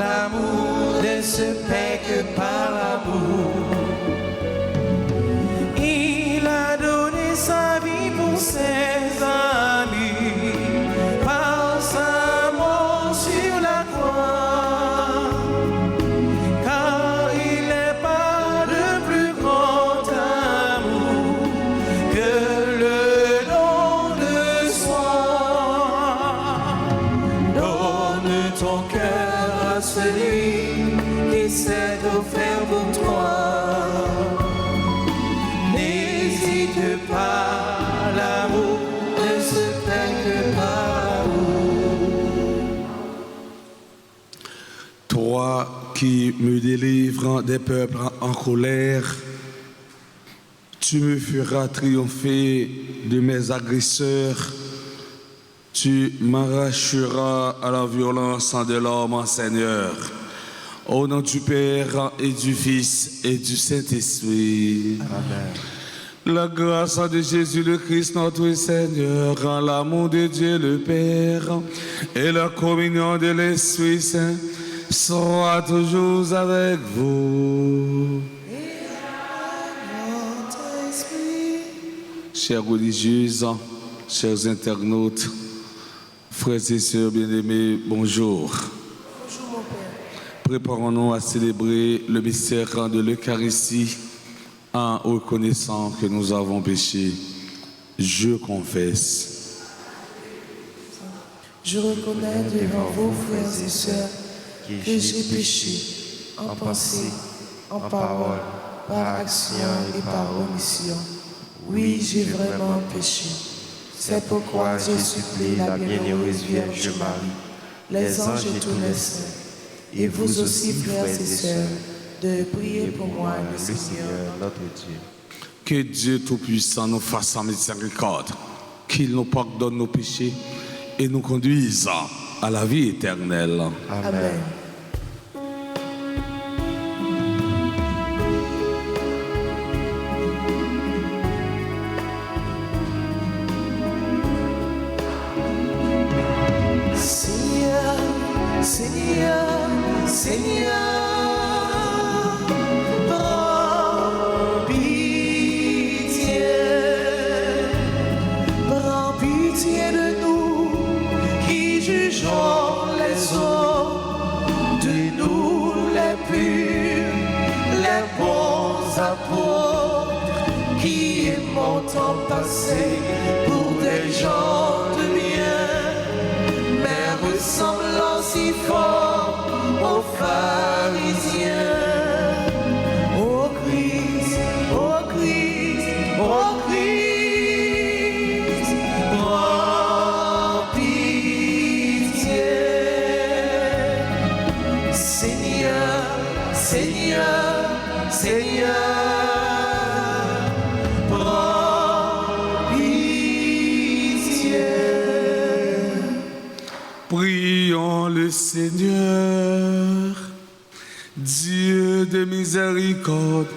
l'amour ne se paie que par l'amour. Il a donné sa vie pour ses amis, par sa mort sur la croix. Car il n'est pas de plus grand amour que le don de soi. Donne ton cœur à celui qui s'est offert pour toi. N'hésite pas, l'amour ne se fait que par l'amour. Toi qui me délivres des peuples en colère, tu me feras triompher de mes agresseurs. Tu m'arracheras à la violence de l'homme, Seigneur. Au nom du Père et du Fils et du Saint-Esprit. Amen. La grâce de Jésus le Christ, notre Seigneur, l'amour de Dieu le Père et la communion de l'Esprit Saint soit toujours avec vous. Chers religieuses, chers internautes, frères et sœurs bien-aimés, bonjour. Bonjour mon Père. Préparons-nous à célébrer le mystère de l'Eucharistie en reconnaissant que nous avons péché. Je confesse. Je reconnais devant vous, frères et sœurs, que j'ai péché en pensée, en parole, par action et par omission. Oui, j'ai vraiment péché. C'est pourquoi je supplie la bienheureuse Vierge Marie, les anges et tous les saints, et vous aussi, frères et sœurs, de prier pour moi, le Seigneur, notre Dieu. Que Dieu Tout-Puissant nous fasse en miséricorde, qu'il nous pardonne nos péchés et nous conduise à la vie éternelle. Amen. Seigneur, Seigneur, Seigneur, prends pitié de nous qui jugeons les autres, de nous les purs, les bons apôtres qui aimons tant passer pour des gens de bien, mais ressemblant si fort aux pharisiens. Ô Christ, ô Christ, ô Christ, prends pitié. Seigneur, Seigneur, Seigneur, prends pitié. Prions le Seigneur. Dieu de miséricorde,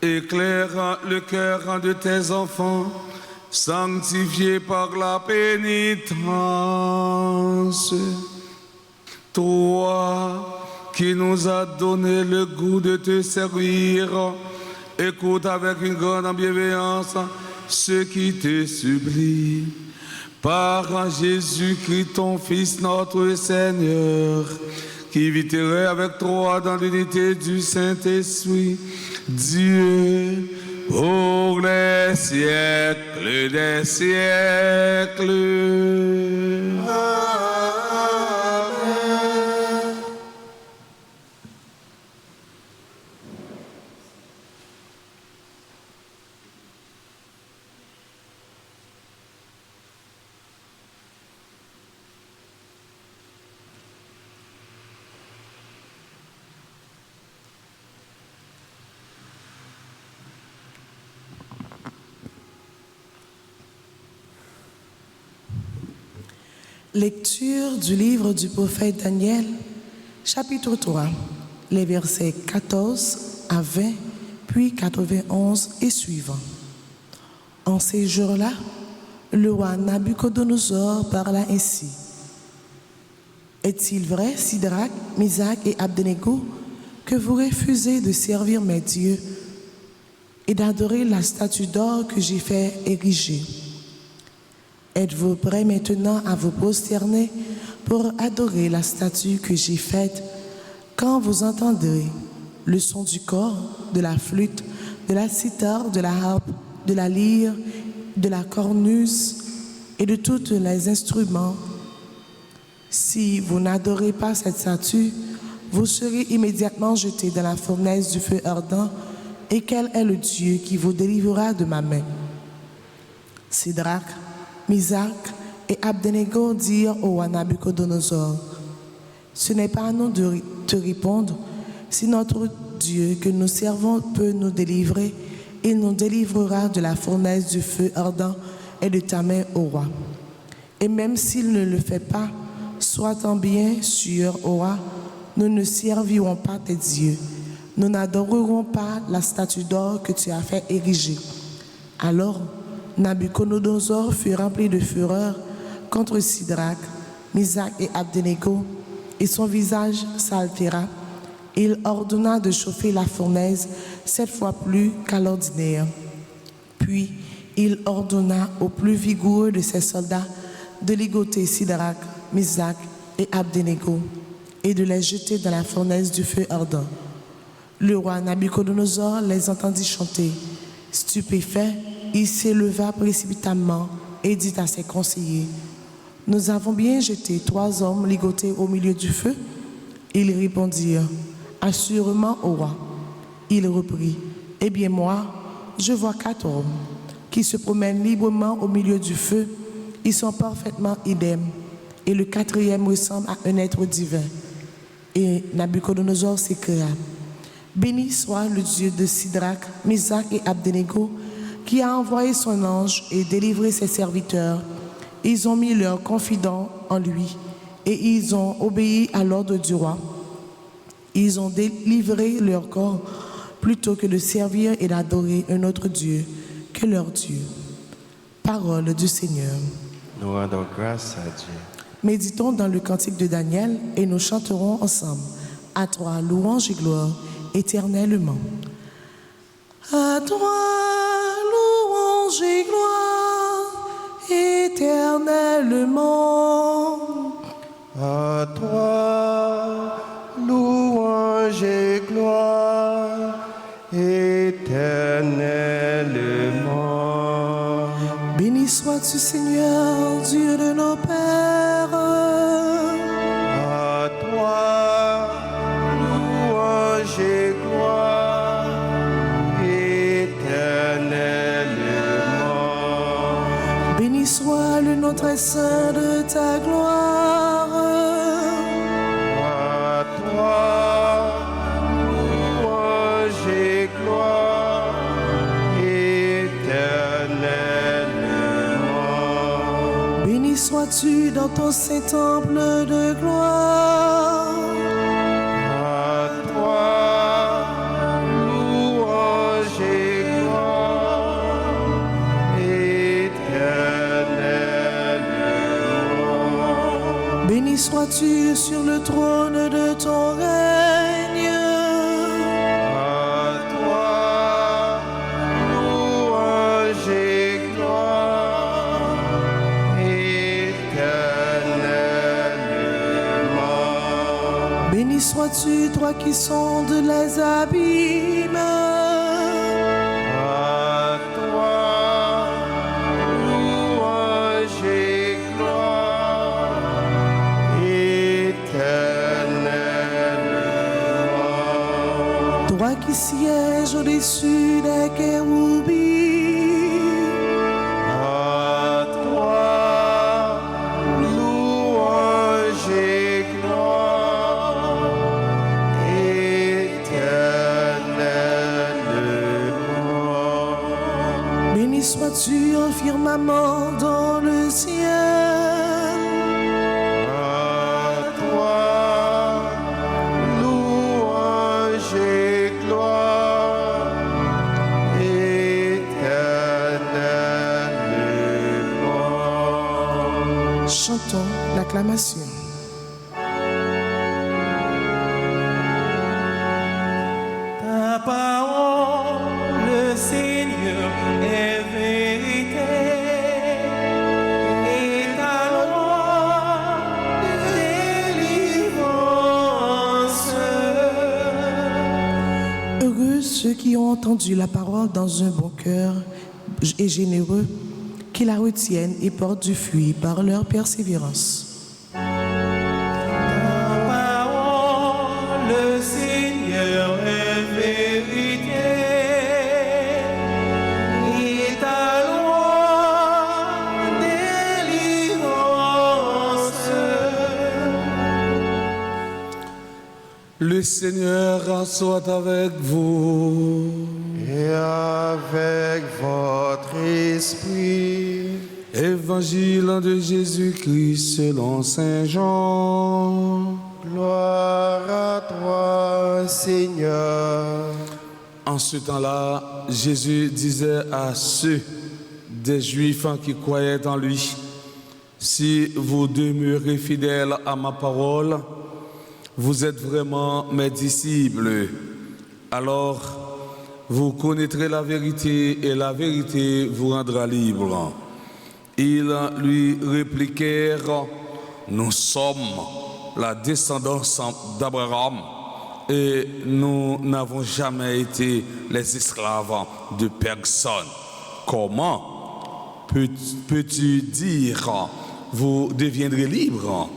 éclaire le cœur de tes enfants, sanctifiés par la pénitence. Toi qui nous as donné le goût de te servir, écoute avec une grande bienveillance ceux qui te supplient. Par Jésus-Christ, ton Fils, notre Seigneur, qui viterait avec toi dans l'unité du Saint-Esprit, Dieu, pour les siècles des siècles. Lecture du livre du prophète Daniel, chapitre 3, les versets 14 à 20, puis 91 et suivants. En ces jours-là, le roi Nabuchodonosor parla ainsi. Est-il vrai, Sidrac, Misac et Abdenego, que vous refusez de servir mes dieux et d'adorer la statue d'or que j'ai fait ériger? Êtes-vous prêts maintenant à vous prosterner pour adorer la statue que j'ai faite quand vous entendrez le son du cor, de la flûte, de la cithare, de la harpe, de la lyre, de la cornuse et de tous les instruments? Si vous n'adorez pas cette statue, vous serez immédiatement jetés dans la fournaise du feu ardent. Et quel est le Dieu qui vous délivrera de ma main? Sidrac, Misac et Abdenego dirent au roi Nabuchodonosor: ce n'est pas à nous de te répondre. Si notre Dieu que nous servons peut nous délivrer, il nous délivrera de la fournaise du feu ardent et de ta main, ô roi. Et même s'il ne le fait pas, sois-en bien sûr, ô roi, nous ne servirons pas tes dieux. Nous n'adorerons pas la statue d'or que tu as fait ériger. Alors, Nabuchodonosor fut rempli de fureur contre Sidrac, Misac et Abdenego, et son visage s'altéra. Il ordonna de chauffer la fournaise 7 fois plus qu'à l'ordinaire. Puis, il ordonna aux plus vigoureux de ses soldats de ligoter Sidrac, Misac et Abdenego et de les jeter dans la fournaise du feu ardent. Le roi Nabuchodonosor les entendit chanter. Stupéfait, il s'éleva précipitamment et dit à ses conseillers: nous avons bien jeté 3 hommes ligotés au milieu du feu? Ils répondirent: assurément, ô roi. Il reprit: eh bien moi, je vois 4 hommes qui se promènent librement au milieu du feu. Ils sont parfaitement idem, et le 4e ressemble à un être divin. Et Nabuchodonosor s'écria: béni soit le Dieu de Sidrac, Misac et Abdenego, qui a envoyé son ange et délivré ses serviteurs. Ils ont mis leur confident en lui et ils ont obéi à l'ordre du roi. Ils ont délivré leur corps plutôt que de servir et d'adorer un autre Dieu que leur Dieu. Parole du Seigneur. Nous rendons grâce à Dieu. Méditons dans le cantique de Daniel et nous chanterons ensemble. À toi, louange et gloire éternellement. À toi, louange et gloire éternellement. À toi, louange et gloire éternellement. Béni sois-tu, Seigneur, Dieu de nos pères. À toi, louange et gloire éternellement. Béni soit le nom très saint de ta gloire. À toi, louange et gloire éternellement. Béni sois-tu dans ton saint temple de gloire. À toi, louange et gloire éternellement. Béni sois-tu sur le trône de ton règne. À toi, louange et gloire éternellement. Béni sois-tu, toi qui sondes les abîmes. À toi, louange et gloire éternellement. Toi qui sièges au-dessus des kéroubim. À toi, louange et gloire éternellement. Béni sois-tu en firmament dans le ciel. À toi, louange et gloire éternellement. Chantons l'acclamation. ceux qui ont entendu la parole dans un bon cœur et généreux, qui la retiennent et portent du fruit par leur persévérance. Le Seigneur est vérité, et ta loi délivrance. Le Seigneur soit avec vous. Et avec votre esprit. Évangile de Jésus-Christ selon Saint Jean. Gloire à toi, Seigneur. En ce temps-là, Jésus disait à ceux des Juifs qui croyaient en lui, « Si vous demeurez fidèles à ma parole, vous êtes vraiment mes disciples. Alors, vous connaîtrez la vérité et la vérité vous rendra libre. » Ils lui répliquèrent, « Nous sommes la descendance d'Abraham et nous n'avons jamais été les esclaves de personne. Comment peux-tu dire, vous deviendrez libres ?»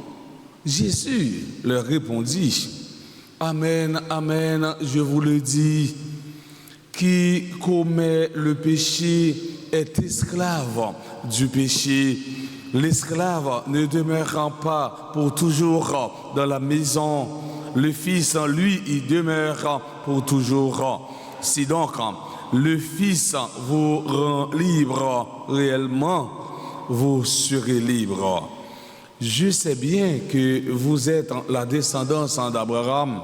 Jésus leur répondit, « Amen, amen, je vous le dis, qui commet le péché est esclave du péché. L'esclave ne demeurant pas pour toujours dans la maison, le Fils, lui, y demeure pour toujours. Si donc le Fils vous rend libre réellement, vous serez libre. Je sais bien que vous êtes la descendance d'Abraham,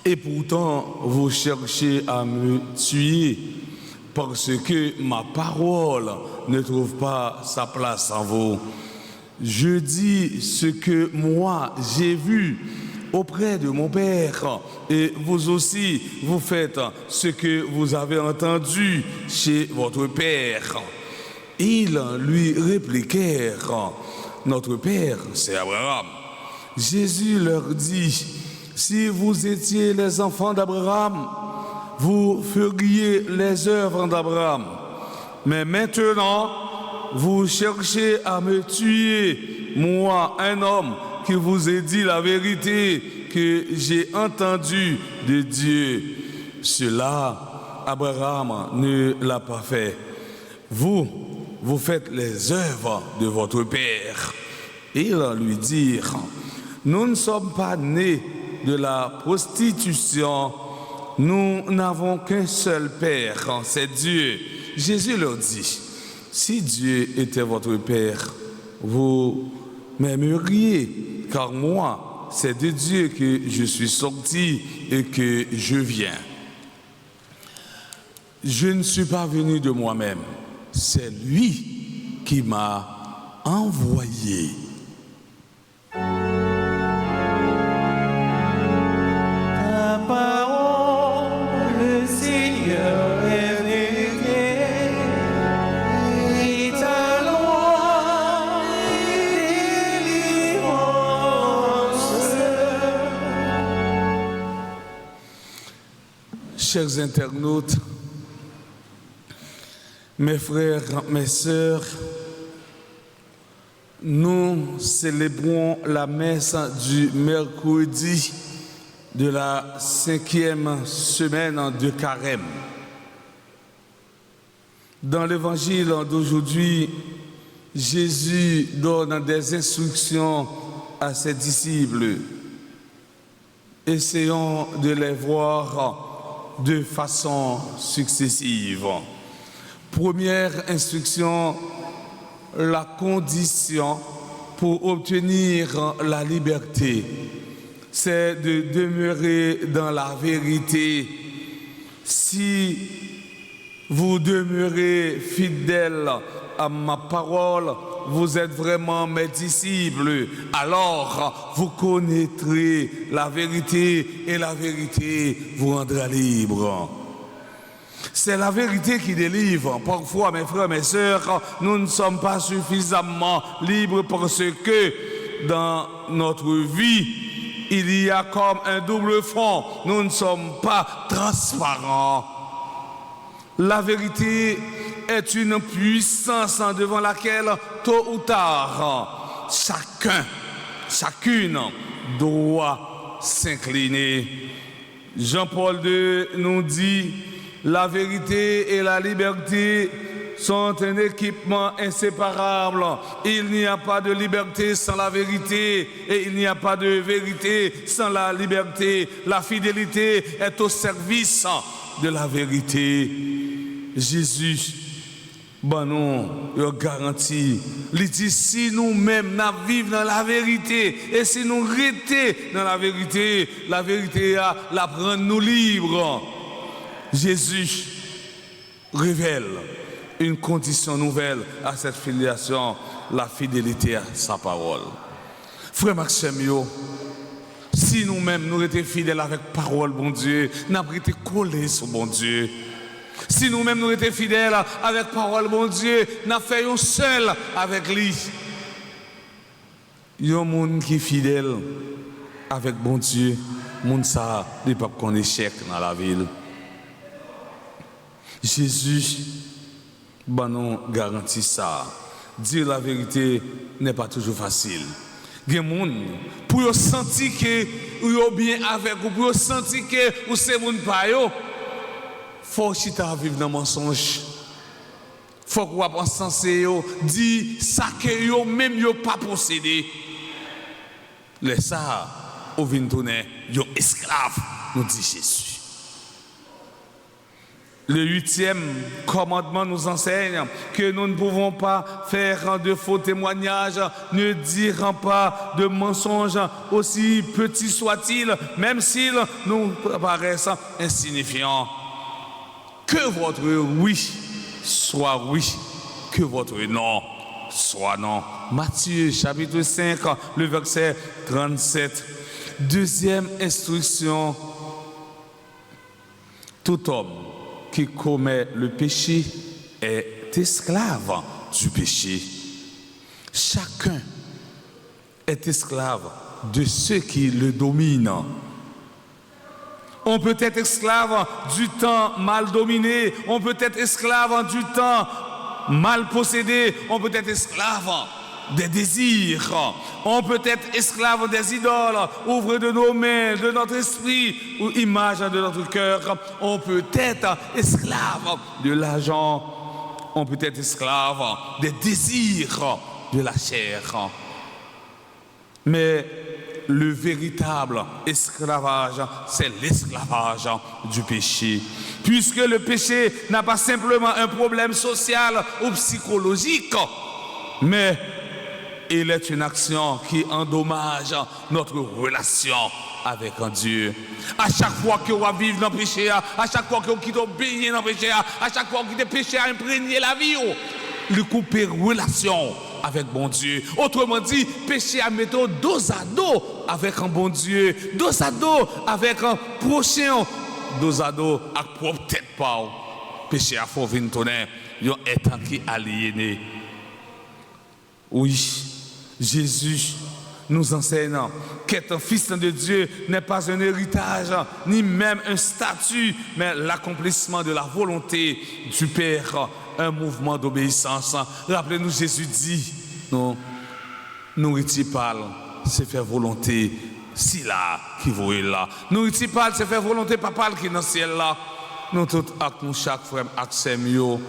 et pourtant vous cherchez à me tuer, parce que ma parole ne trouve pas sa place en vous. Je dis ce que moi j'ai vu auprès de mon Père, et vous aussi vous faites ce que vous avez entendu chez votre Père. Ils lui répliquèrent, « Notre Père, c'est Abraham. » Jésus leur dit, « Si vous étiez les enfants d'Abraham, vous feriez les œuvres d'Abraham. Mais maintenant, vous cherchez à me tuer, moi, un homme qui vous ai dit la vérité que j'ai entendue de Dieu. Cela, Abraham ne l'a pas fait. Vous faites les œuvres de votre Père. » Ils lui dirent, « Nous ne sommes pas nés de la prostitution. Nous n'avons qu'un seul Père, c'est Dieu. » Jésus leur dit, « Si Dieu était votre Père, vous m'aimeriez, car moi, c'est de Dieu que je suis sorti et que je viens. Je ne suis pas venu de moi-même, c'est lui qui m'a envoyé. » Ta parole, le Seigneur est vérité, et ta loi délivrance. Chers internautes, mes frères, mes sœurs, nous célébrons la messe du mercredi de la 5e semaine de Carême. Dans l'évangile d'aujourd'hui, Jésus donne des instructions à ses disciples. Essayons de les voir de façon successive. Première instruction, la condition pour obtenir la liberté, c'est de demeurer dans la vérité. Si vous demeurez fidèles à ma parole, vous êtes vraiment mes disciples. Alors, vous connaîtrez la vérité et la vérité vous rendra libre. C'est la vérité qui délivre. Parfois, mes frères, mes sœurs, nous ne sommes pas suffisamment libres parce que dans notre vie, il y a comme un double front. Nous ne sommes pas transparents. La vérité est une puissance devant laquelle, tôt ou tard, chacune doit s'incliner. Jean-Paul II nous dit, la vérité et la liberté sont un équipement inséparable. Il n'y a pas de liberté sans la vérité et il n'y a pas de vérité sans la liberté. La fidélité est au service de la vérité. Jésus, nous garantit, il dit si nous-mêmes nous vivons dans la vérité et si nous restons dans la vérité la prend nous libres. Jésus révèle une condition nouvelle à cette filiation, la fidélité à sa parole. Frère Maxime, si nous-mêmes nous étions fidèles avec parole, bon Dieu, nous avons été collés sur bon Dieu. Si nous-mêmes nous étions fidèles avec parole, bon Dieu, nous avons fait un seul avec lui. Il y a un monde qui est fidèle avec bon Dieu, monde ça, il ne peut pas qu'on échec dans la ville. Jésus nous garantit ça. Dire la vérité n'est pas toujours facile. Il y a des gens pour sentir que vous êtes bien avec vous, pour sentir que vous êtes mon payo, faut chita vivre dans le mensonge. Faut que vous pensez dire ça que vous même vous pas possédé. Les ça, vous venez tourner, vous esclave, nous dit Jésus. Le 8e commandement nous enseigne que nous ne pouvons pas faire de faux témoignages, ne dire pas de mensonges, aussi petits soient-ils, même s'ils nous paraissent insignifiants. Que votre oui soit oui, que votre non soit non. Matthieu chapitre 5, le verset 37. Deuxième instruction, tout homme qui commet le péché est esclave du péché. Chacun est esclave de ceux qui le dominent. On peut être esclave du temps mal dominé, on peut être esclave du temps mal possédé, on peut être esclave des désirs, on peut être esclave des idoles, ouvre de nos mains, de notre esprit, ou image de notre cœur. On peut être esclave de l'argent, on peut être esclave des désirs de la chair. Mais le véritable esclavage, c'est l'esclavage du péché. Puisque le péché n'a pas simplement un problème social ou psychologique, mais il est une action qui endommage notre relation avec un Dieu. À chaque fois que vous vivez dans le péché, à chaque fois que vous quittez baigner dans le péché, à chaque fois que le péché a imprégné la vie, le couper relation avec bon Dieu. Autrement dit, péché à mettre dos à dos avec un bon Dieu, dos à dos avec un prochain, dos à dos avec propre tête pas. Péché à faux venir tonner, yon étant qui aliéné. Oui, Jésus nous enseigne qu'être un fils de Dieu n'est pas un héritage, ni même un statut, mais l'accomplissement de la volonté du Père, un mouvement d'obéissance. Rappelez-nous, Jésus dit, non, nourriture parle, c'est faire volonté, si là, qui vous est là. Nourriture parle, c'est faire volonté, papa qui est dans le ciel là. Nous tous, avec nous, chaque frère, avec nous,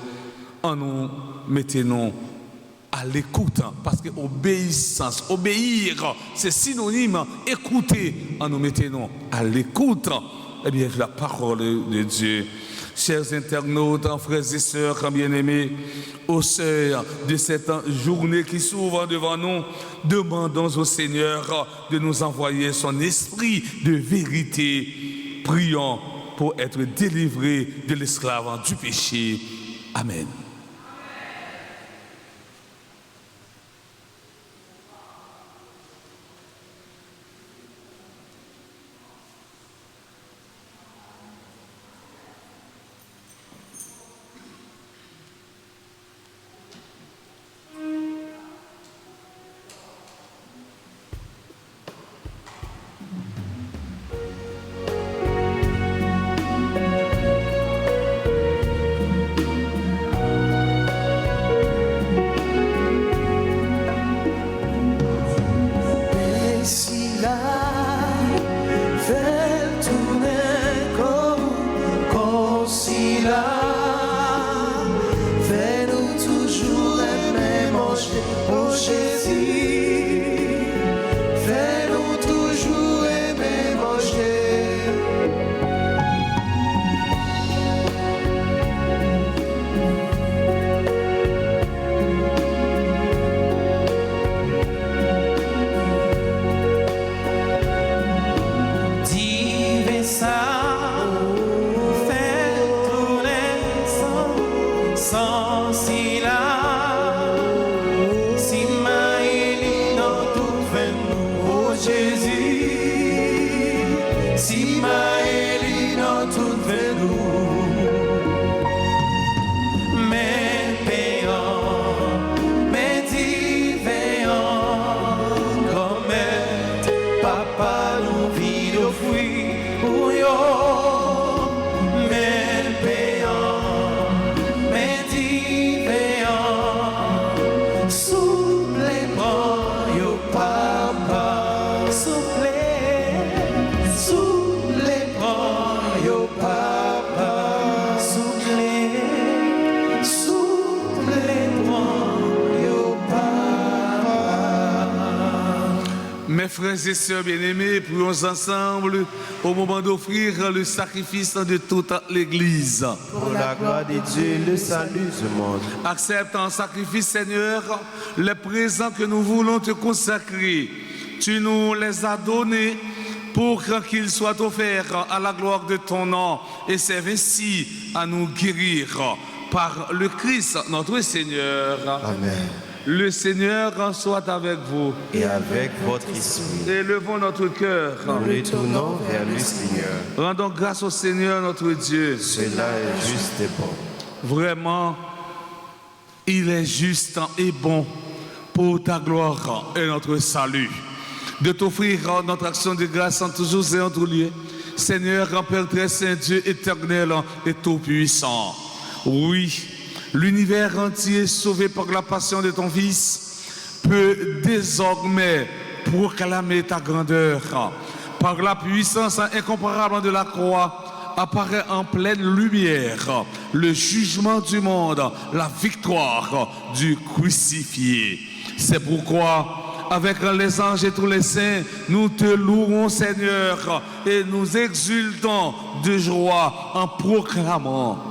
en nous, mettez-nous à l'écoute, parce que obéissance, obéir, c'est synonyme, écouter, en nous mettons à l'écoute, eh bien, la parole de Dieu. Chers internautes, frères et sœurs bien-aimés, au seuil de cette journée qui s'ouvre devant nous, demandons au Seigneur de nous envoyer son esprit de vérité. Prions pour être délivrés de l'esclavage du péché. Amen. Mes frères et sœurs bien-aimés, prions ensemble au moment d'offrir le sacrifice de toute l'Église. Pour la gloire de Dieu, le salut du monde. Accepte en sacrifice, Seigneur, les présents que nous voulons te consacrer. Tu nous les as donnés pour qu'ils soient offerts à la gloire de ton nom et servent ainsi à nous guérir par le Christ, notre Seigneur. Amen. Le Seigneur soit avec vous. Et avec votre esprit. Élevons notre cœur. Nous retournons vers le Seigneur. Rendons grâce au Seigneur notre Dieu. Cela est juste et bon. Vraiment, il est juste et bon pour ta gloire et notre salut. De t'offrir notre action de grâce en toujours et en tout lieu. Seigneur, Père très saint, Dieu éternel et tout-puissant. Oui, l'univers entier sauvé par la passion de ton Fils peut désormais proclamer ta grandeur. Par la puissance incomparable de la croix apparaît en pleine lumière le jugement du monde, la victoire du crucifié. C'est pourquoi, avec les anges et tous les saints, nous te louons, Seigneur, et nous exultons de joie en proclamant.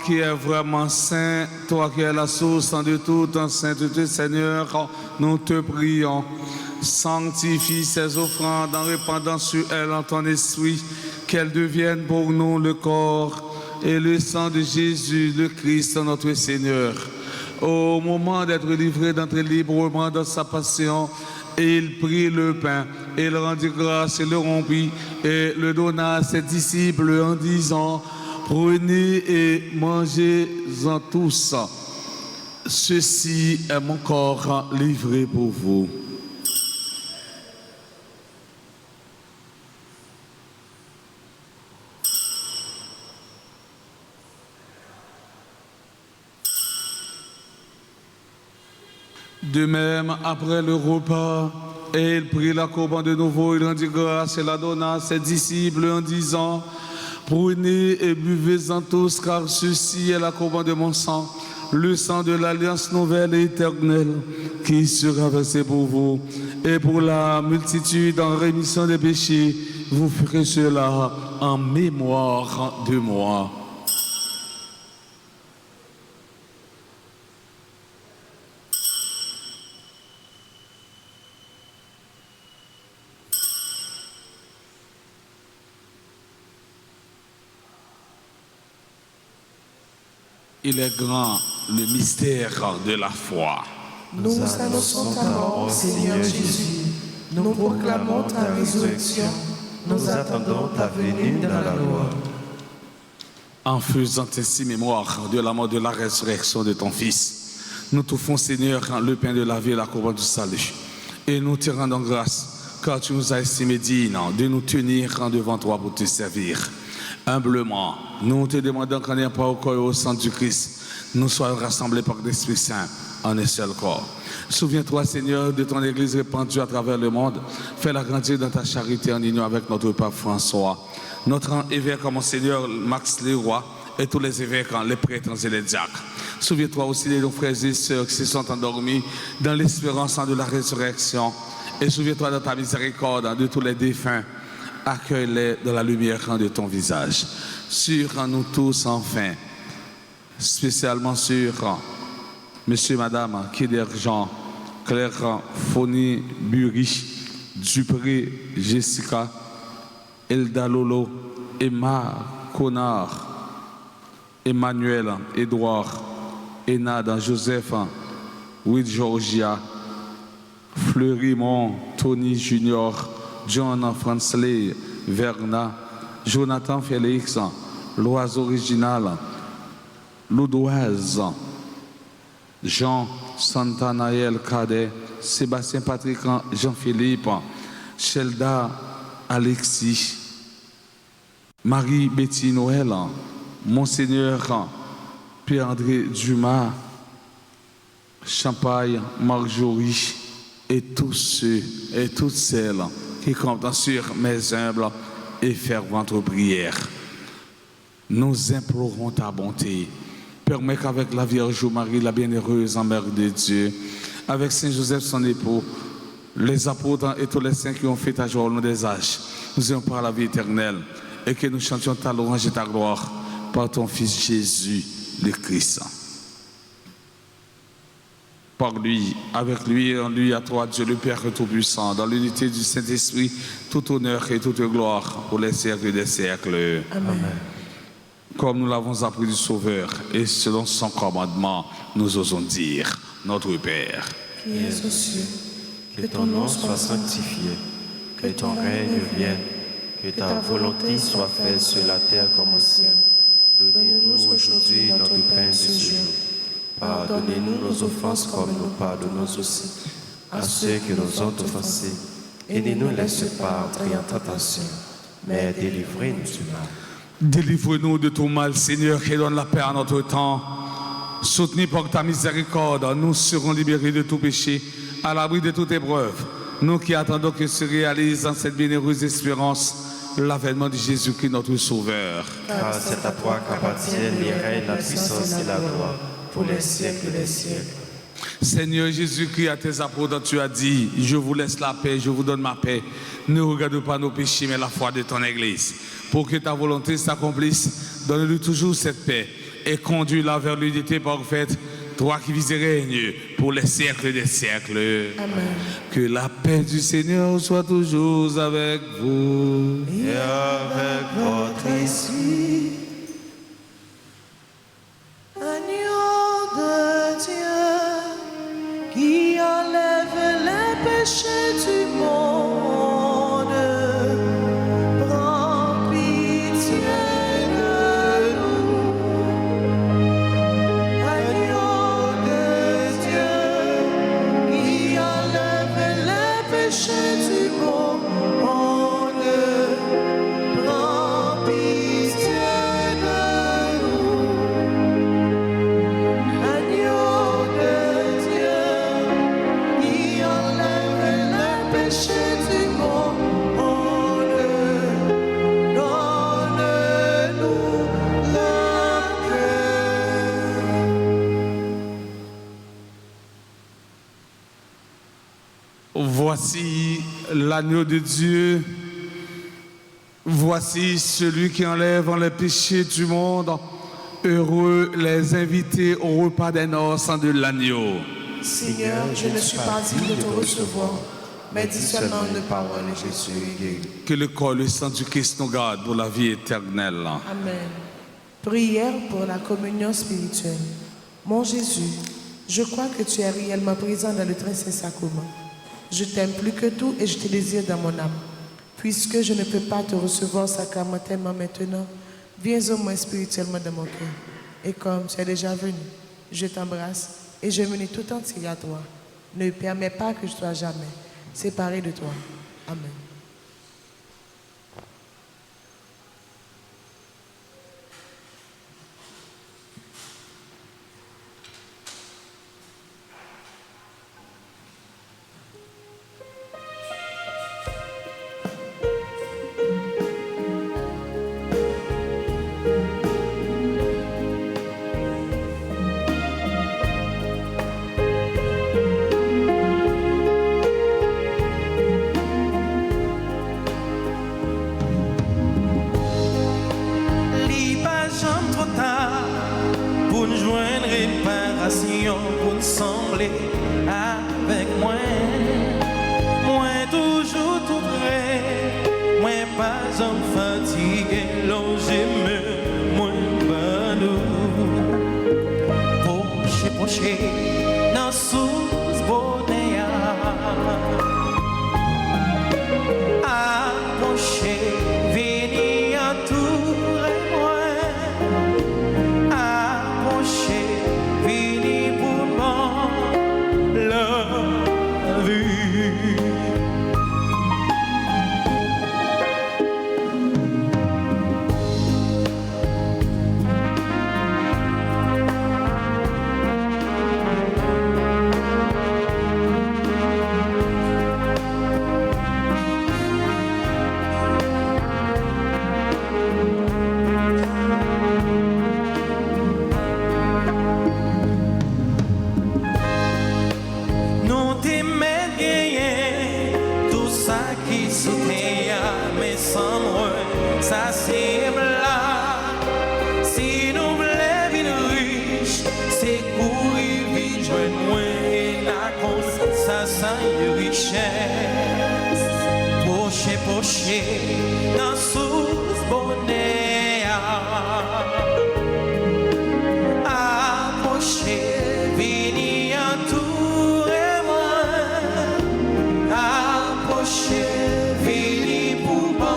Qui est vraiment saint, toi qui es la source de toute sainteté, Seigneur, nous te prions. Sanctifie ces offrandes en répandant sur elles en ton esprit, qu'elles deviennent pour nous le corps et le sang de Jésus, le Christ, notre Seigneur. Au moment d'être livré, d'entrer librement dans sa passion, il prit le pain, il rendit grâce et le rompit et le donna à ses disciples en disant: prenez et mangez-en tous. Ceci est mon corps livré pour vous. De même, après le repas, il prit la coupe de nouveau, il rendit grâce et la donna à ses disciples en disant: prenez et buvez-en tous, car ceci est la coupe de mon sang, le sang de l'alliance nouvelle et éternelle, qui sera versé pour vous. Et pour la multitude en rémission des péchés, vous ferez cela en mémoire de moi. Il est grand le mystère de la foi. Nous annonçons ta mort, Seigneur Jésus. Nous proclamons ta résurrection. Nous attendons ta venue dans la gloire. En faisant ainsi mémoire de la mort, de la résurrection de ton Fils, nous t'offrons, Seigneur, le pain de la vie et la couronne du salut. Et nous te rendons grâce, car tu nous as estimé dignes de nous tenir devant toi pour te servir. Humblement, nous te demandons qu'en ayant pas au corps et au sang du Christ, nous soyons rassemblés par l'Esprit Saint en un seul corps. Souviens-toi, Seigneur, de ton Église répandue à travers le monde. Fais-la grandir dans ta charité en union avec notre pape François, notre évêque, Monseigneur Max Leroy, et tous les évêques, les prêtres et les diacres. Souviens-toi aussi de nos frères et sœurs qui se sont endormis dans l'espérance de la résurrection. Et souviens-toi de ta miséricorde de tous les défunts. Accueille-les dans la lumière de ton visage. Sur nous tous, enfin, spécialement sur Monsieur, Madame, Kider Jean, Claire, Foni, Bury, Dupré, Jessica, Elda Lolo, Emma, Connard, Emmanuel, Edouard, Enad, Joseph, Will Georgia, Fleurimont, Tony Junior, John Fransley, Verna, Jonathan Félix, Loise Original, Loudoise, Jean Santanaël Cadet, Sébastien Patrick, Jean-Philippe, Shelda Alexis, Marie-Betty Noël, Monseigneur Pierre-André Dumas, Champagne, Marjorie, et tous ceux et toutes celles qui comptent sur mes humbles et ferventes prières. Nous implorons ta bonté. Permets qu'avec la Vierge Marie, la bienheureuse Mère de Dieu, avec Saint Joseph son époux, les apôtres et tous les saints qui ont fait ta joie au long des âges, nous ayons par la vie éternelle et que nous chantions ta louange et ta gloire par ton Fils Jésus, le Christ. Par lui, avec lui et en lui, à toi, Dieu le Père Tout-Puissant, dans l'unité du Saint-Esprit, tout honneur et toute gloire pour les siècles des siècles. Amen. Comme nous l'avons appris du Sauveur, et selon son commandement, nous osons dire, notre Père, Qui es aux cieux, que ton nom soit sanctifié, que ton règne vienne, que ta volonté soit faite sur la terre comme au ciel. Donne-nous aujourd'hui notre pain de ce jour. Pardonnez-nous nos offenses comme nous pardonnons aussi à ceux qui nous ont offensés. Et ne nous laisse pas entrer en tentation, mais délivrez-nous du mal. délivre-nous de tout mal, Seigneur, et donne la paix à notre temps. Soutenus par ta miséricorde, nous serons libérés de tout péché, à l'abri de toute épreuve. Nous qui attendons que se réalise dans cette bienheureuse espérance l'avènement de Jésus-Christ, notre Sauveur. Car c'est à toi qu'appartiennent les règnes, la puissance et la gloire, pour les siècles des siècles. Seigneur Jésus-Christ, à tes apôtres, tu as dit, je vous laisse la paix, je vous donne ma paix. Ne regarde pas nos péchés, mais la foi de ton Église. Pour que ta volonté s'accomplisse, donne-lui toujours cette paix et conduis-la vers l'unité parfaite, toi qui vis et règnes pour les siècles des siècles. Amen. Que la paix du Seigneur soit toujours avec vous. Et avec votre esprit. Agneau de Dieu, qui enlève les péchés du monde, prends pitié de nous. Agneau de Dieu, qui enlève les péchés du monde, prends pitié de nous. Agneau de Dieu, qui enlève le péché du monde, donne-nous la paix. Voici l'agneau de Dieu. Voici celui qui enlève les péchés du monde. Heureux les invités au repas des noces de l'agneau. Seigneur, je ne suis pas digne de te recevoir, mais dis seulement une parole et je suis guéri. Que le corps et le sang du Christ nous garde pour la vie éternelle. Amen. Prière pour la communion spirituelle. Mon Jésus, je crois que tu es réellement présent dans le très saint sacrement. Je t'aime plus que tout et je te désire dans mon âme. Puisque je ne peux pas te recevoir sacramentellement maintenant, viens au moins spirituellement dans mon cœur. Et comme tu es déjà venu, je t'embrasse et je m'unis tout entier à toi. Ne permets pas que je sois jamais séparé de toi. Amen. Pour nous sembler avec moi, moi toujours tout près, moi pas en fatigué, longé moi pas nous. Poché, dans sous bonnet, approché, venir à tout moi, approché. Ça c'est là, si nous voulons vivre riche, c'est courir vite, joindre moins et la cause, ça c'est richesse. Poché, dans sous bonnet, approché, venir en tour et moi, approché, venir pour moi.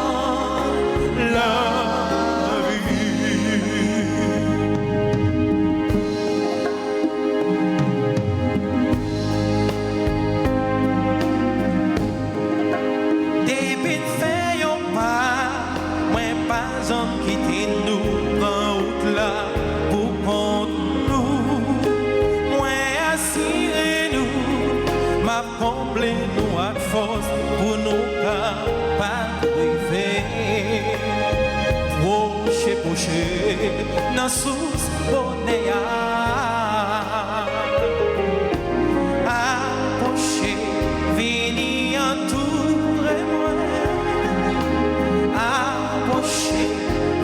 Comblez-nous à force pour nous pas arriver. Poché, dans sous bonnet, approché, venir en tour et moi, approché,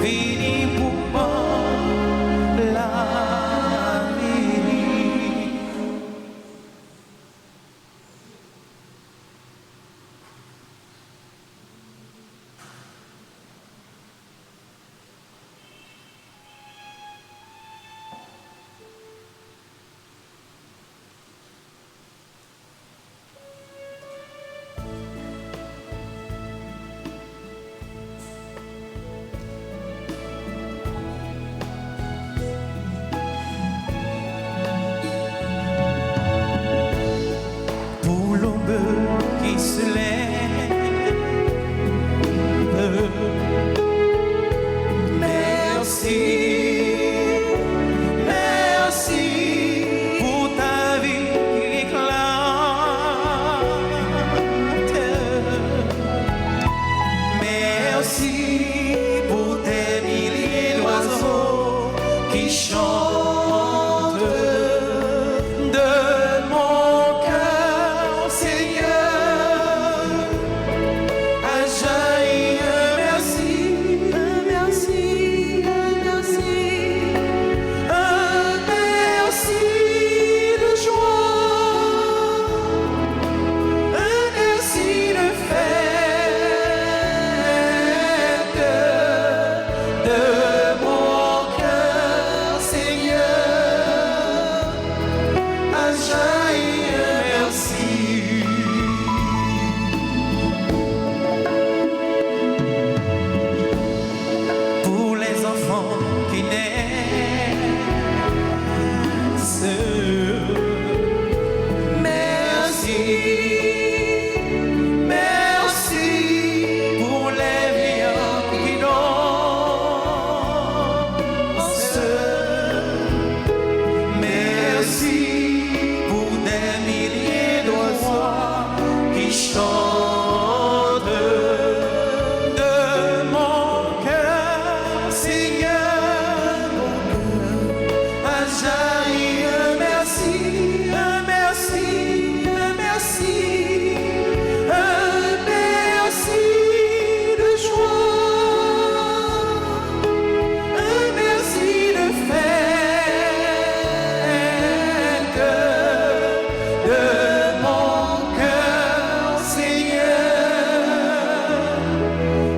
venir pour moi, la vie. de mon cœur, Seigneur,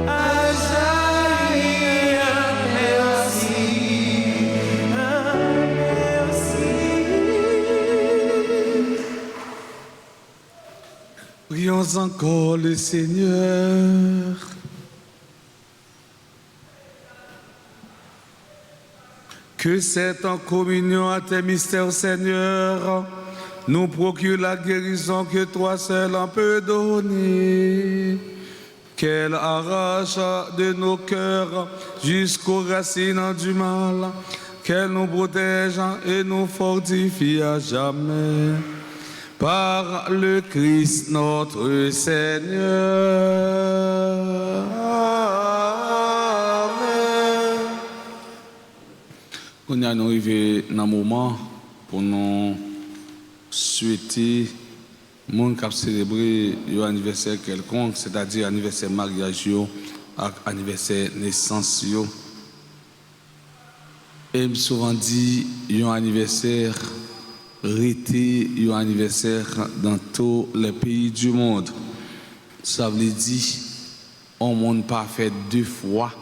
a jailli un merci, Prions encore le Seigneur. Que cette en communion à tes mystères, Seigneur, nous procure la guérison que toi seul en peux donner. Qu'elle arrache de nos cœurs jusqu'aux racines du mal. Qu'elle nous protège et nous fortifie à jamais. Par le Christ notre Seigneur. Amen. On est arrivé dans un moment pour nous souhaiter monde qui a célébré un anniversaire quelconque, c'est-à-dire anniversaire mariage et anniversaire naissance. Et souvent dit un anniversaire rété un anniversaire dans tous les pays du monde. Ça veut dire on monde pas fait deux fois,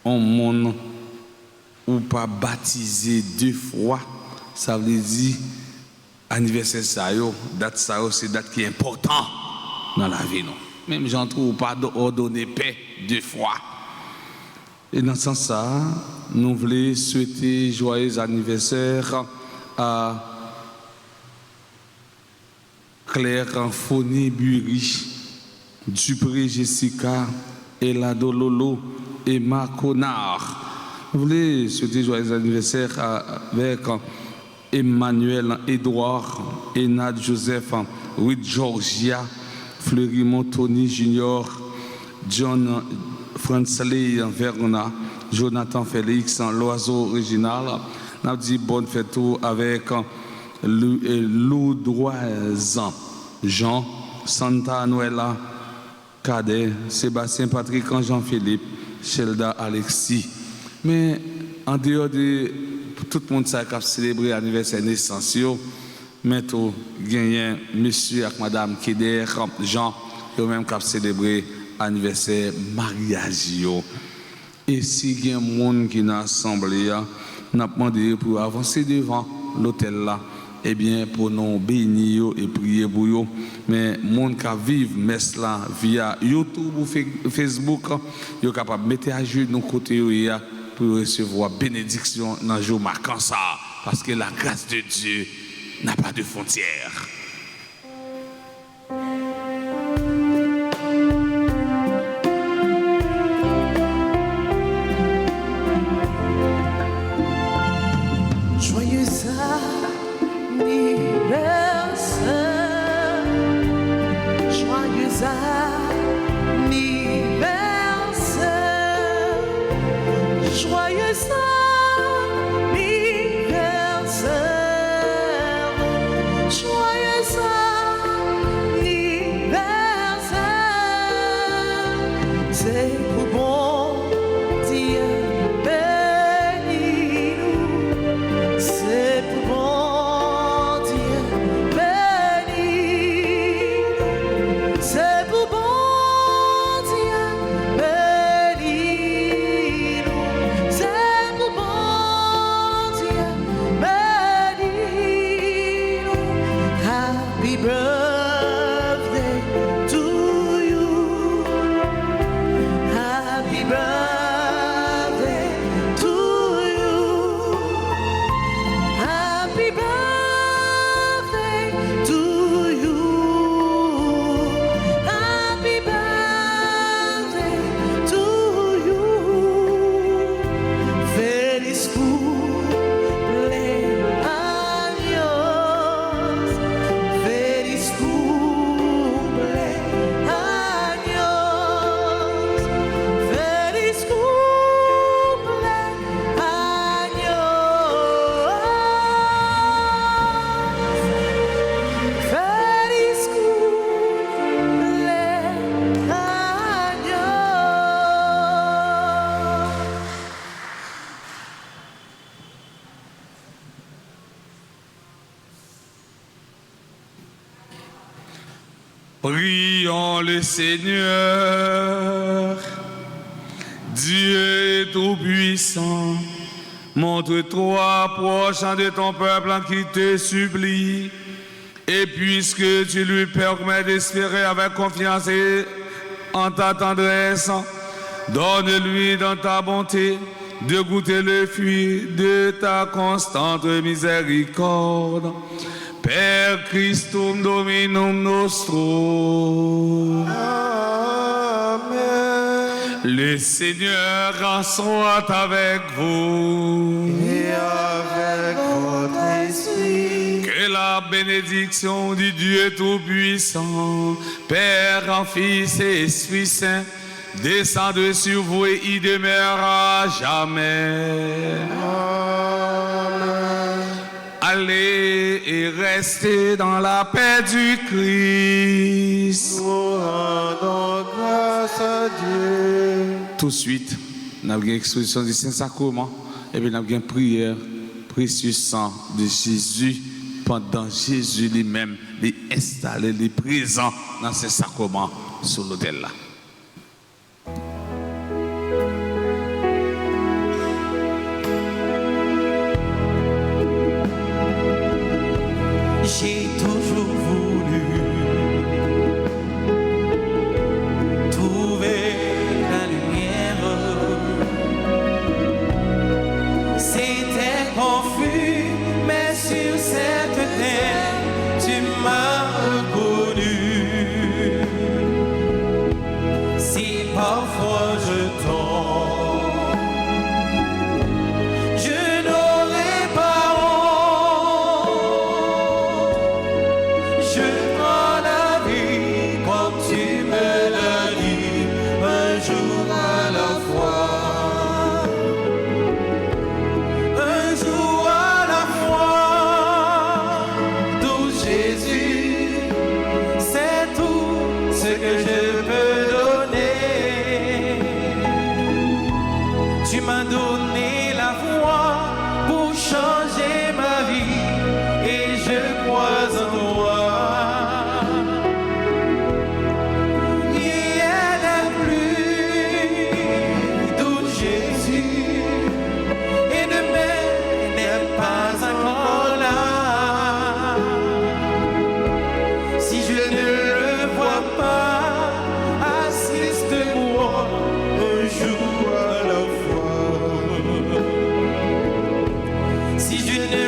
on monde ou pas baptisé deux fois. Ça veut dire anniversaire ça yo, date ça yo, c'est date qui est important dans la vie non. Même j'en trouve pas ordonné paix deux fois. Et dans ce sens ça, nous voulons souhaiter joyeux anniversaire à Claire Foni Bury, Dupré Jessica, Elado Lolo, Emma Connard. Nous voulons souhaiter joyeux anniversaire avec Emmanuel Edouard, Enad Joseph, Ruth Georgia, Fleurimont Tony Junior, John Fransley Verona, Jonathan Félix, Loiseau Original. Nous dit bonne fête avec Loudoisan, Jean, Santa Noëlla, Cadet, Sébastien Patrick, Jean-Philippe, Shelda Alexis. Mais en dehors de tout le monde qui a célébré l'anniversaire naissance, mais tout gagné monsieur et madame Keder, Jean, qui même qui a célébré l'anniversaire mariage. Et si il y a un monde qui n'a assemblé, nous avons demandé pour avancer devant l'hôtel là, eh bien pour nous bénir et prier pour eux. Mais les gens qui vivent messe là via YouTube ou Facebook, ils sont capables de mettre à jour nos côtés pour recevoir bénédiction dans le jour marquant ça. Parce que la grâce de Dieu n'a pas de frontières. C'est pour Prions le Seigneur. Dieu tout-puissant, montre-toi proche de ton peuple qui te supplie. Et puisque tu lui permets d'espérer avec confiance et en ta tendresse, donne-lui dans ta bonté de goûter le fruit de ta constante miséricorde. Père Christum Dominum nostrum. Amen. Le Seigneur soit avec vous. Et avec votre esprit. Que la bénédiction du Dieu Tout-Puissant, Père, Fils et Esprit Saint, descende sur vous et y demeure à jamais. Amen. Allez et restez dans la paix du Christ. Nous rendons grâce à Dieu. Tout de suite, nous avons une exposition du Saint-Sacrement et puis nous avons une prière, précieux sang de Jésus, pendant Jésus lui-même, les installé, les présent dans ce sacrement sur l'autel là. J'ai toujours voulu trouver la lumière. C'était confus, mais sur cette terre, tu m'as reconnu. Si parfois je tombe, je n'aurai pas honte. Je prends la vie comme tu me l'as dit, un jour à la fois. Un jour à la fois, tout Jésus, c'est tout ce que je peux donner. Tu m'as donné la voix pour changer ma vie et je crois en toi. Rien n'est plus doux Jésus et demain n'est pas encore là. Si je ne le vois pas, assiste-moi un jour à la fois. Si je ne